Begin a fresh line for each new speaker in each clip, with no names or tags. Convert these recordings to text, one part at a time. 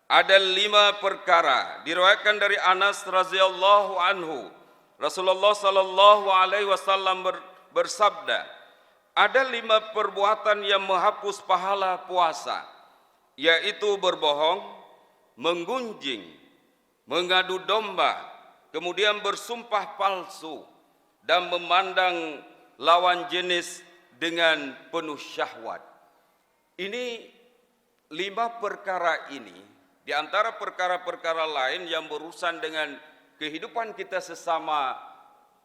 Ada 5 perkara diriwayatkan dari Anas radhiyallahu anhu. Rasulullah sallallahu alaihi wasallam bersabda, ada 5 perbuatan yang menghapus pahala puasa, yaitu berbohong, menggunjing, mengadu domba, kemudian bersumpah palsu, dan memandang lawan jenis dengan penuh syahwat. Ini 5 perkara ini di antara perkara-perkara lain yang berurusan dengan kehidupan kita sesama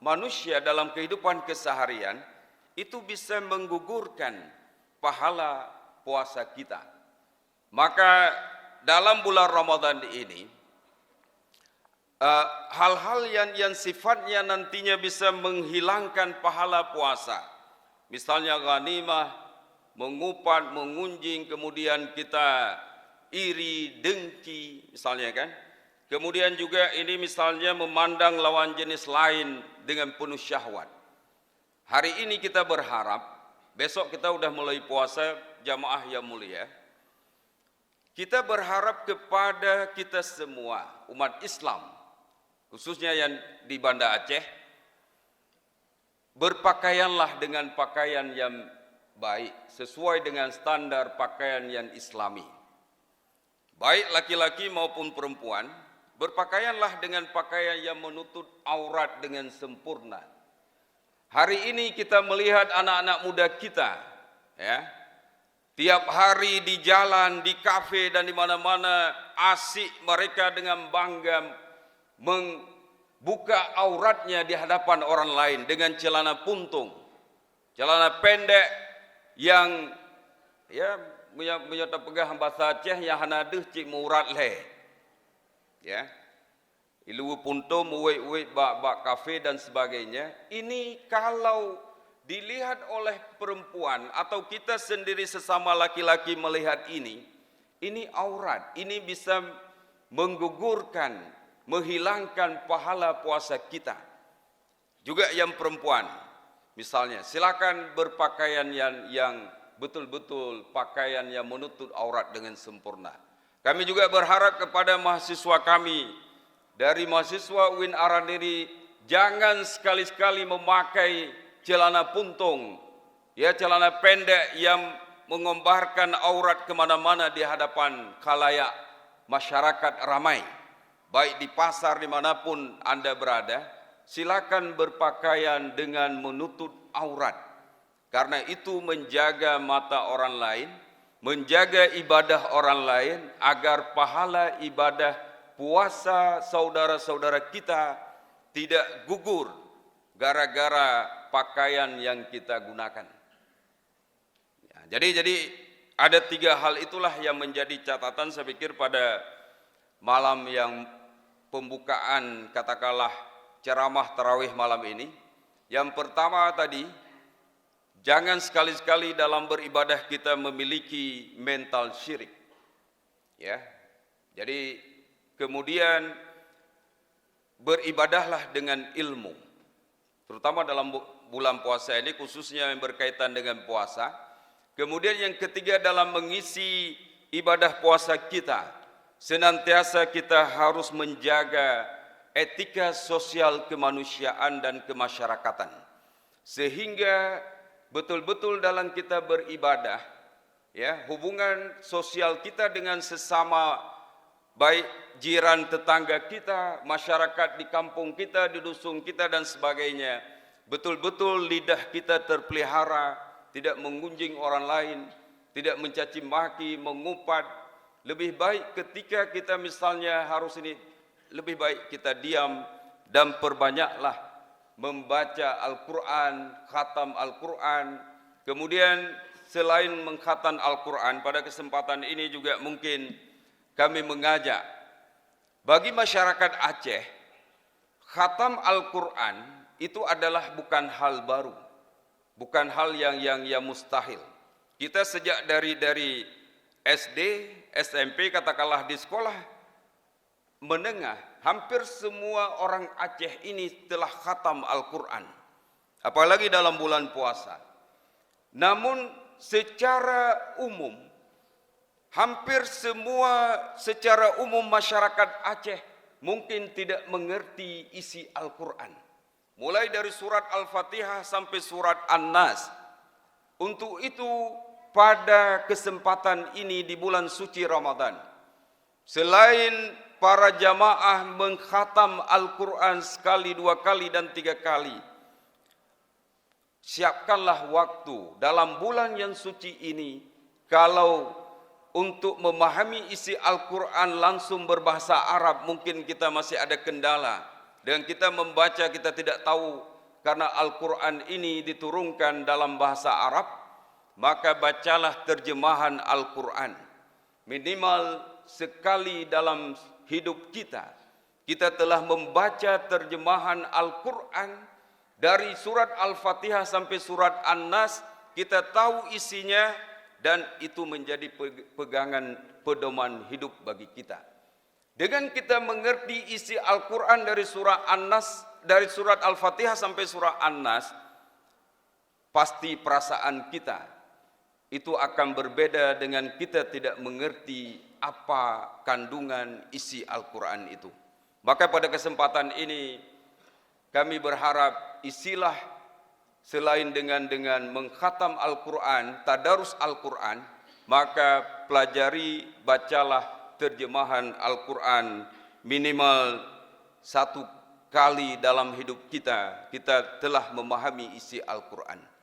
manusia dalam kehidupan keseharian, itu bisa menggugurkan pahala puasa kita. Maka dalam bulan Ramadan ini, hal-hal yang sifatnya nantinya bisa menghilangkan pahala puasa, misalnya ghanimah, mengupat, mengunjing, kemudian kita iri, dengki, misalnya kan. Kemudian juga ini misalnya memandang lawan jenis lain dengan penuh syahwat. Hari ini kita berharap, besok kita udah mulai puasa jamaah yang mulia. Kita berharap kepada kita semua, umat Islam, khususnya yang di Banda Aceh, berpakaianlah dengan pakaian yang baik, sesuai dengan standar pakaian yang Islami. Baik laki-laki maupun perempuan, berpakaianlah dengan pakaian yang menutup aurat dengan sempurna. Hari ini kita melihat anak-anak muda kita, ya, tiap hari di jalan, di kafe dan di mana-mana asik mereka dengan bangga membuka auratnya di hadapan orang lain dengan celana puntung, celana pendek yang ya menyata pegah bahasa Aceh yang hanadeh cik murat leh. Ya. Ilu puntum uwe bak kafe dan sebagainya. Ini kalau dilihat oleh perempuan atau kita sendiri sesama laki-laki melihat ini aurat. Ini bisa menggugurkan, menghilangkan pahala puasa kita. Juga yang perempuan, misalnya silakan berpakaian yang betul-betul pakaian yang menutup aurat dengan sempurna. Kami juga berharap kepada mahasiswa kami dari mahasiswa UIN Araniri, jangan sekali-sekali memakai celana puntung, ya, celana pendek yang mengombarkan aurat kemana-mana di hadapan khalayak masyarakat ramai. Baik di pasar dimanapun Anda berada, silakan berpakaian dengan menutup aurat. Karena itu menjaga mata orang lain, menjaga ibadah orang lain, agar pahala ibadah puasa saudara-saudara kita tidak gugur gara-gara pakaian yang kita gunakan. Ya, jadi ada 3 hal itulah yang menjadi catatan saya pikir pada malam yang pembukaan katakanlah ceramah tarawih malam ini. Yang pertama tadi, jangan sekali-sekali dalam beribadah kita memiliki mental syirik. Ya. Jadi kemudian beribadahlah dengan ilmu. Terutama dalam bulan puasa ini khususnya yang berkaitan dengan puasa. Kemudian yang ketiga, dalam mengisi ibadah puasa kita, senantiasa kita harus menjaga etika sosial kemanusiaan dan kemasyarakatan. Sehingga betul-betul dalam kita beribadah, ya, hubungan sosial kita dengan sesama, baik jiran tetangga kita, masyarakat di kampung kita, di dusun kita dan sebagainya, betul-betul lidah kita terpelihara, tidak mengunjing orang lain, tidak mencaci maki, mengupat. Lebih baik ketika kita misalnya harus ini, lebih baik kita diam dan perbanyaklah membaca Al-Quran, khatam Al-Quran. Kemudian selain mengkhatam Al-Quran, pada kesempatan ini juga mungkin kami mengajak bagi masyarakat Aceh, khatam Al-Quran itu adalah bukan hal baru, bukan hal yang mustahil. Kita sejak dari SD, SMP, katakanlah di sekolah menengah, hampir semua orang Aceh ini telah khatam Al-Quran, apalagi dalam bulan puasa. Namun secara umum hampir semua secara umum masyarakat Aceh mungkin tidak mengerti isi Al-Quran. Mulai dari surat Al-Fatihah sampai surat An-Nas. Untuk itu pada kesempatan ini di bulan suci Ramadan, selain para jamaah mengkhatam Al-Quran sekali, 2 kali dan 3 kali, siapkanlah waktu dalam bulan yang suci ini. Kalau untuk memahami isi Al-Quran langsung berbahasa Arab, mungkin kita masih ada kendala. Dan kita membaca kita tidak tahu, karena Al-Quran ini diturunkan dalam bahasa Arab, maka bacalah terjemahan Al-Quran. Minimal sekali dalam hidup kita, kita telah membaca terjemahan Al-Quran dari surat Al-Fatihah sampai surat An-Nas, kita tahu isinya, dan itu menjadi pegangan pedoman hidup bagi kita. Dengan kita mengerti isi Al-Quran dari surah An-Nas, dari surat Al-Fatihah sampai surah An-Nas, pasti perasaan kita itu akan berbeda dengan kita tidak mengerti apa kandungan isi Al-Quran itu. Maka pada kesempatan ini kami berharap isilah selain dengan mengkhatam Al-Quran, tadarus Al-Quran, maka pelajari, bacalah terjemahan Al-Quran minimal 1 kali dalam hidup kita, kita telah memahami isi Al-Quran.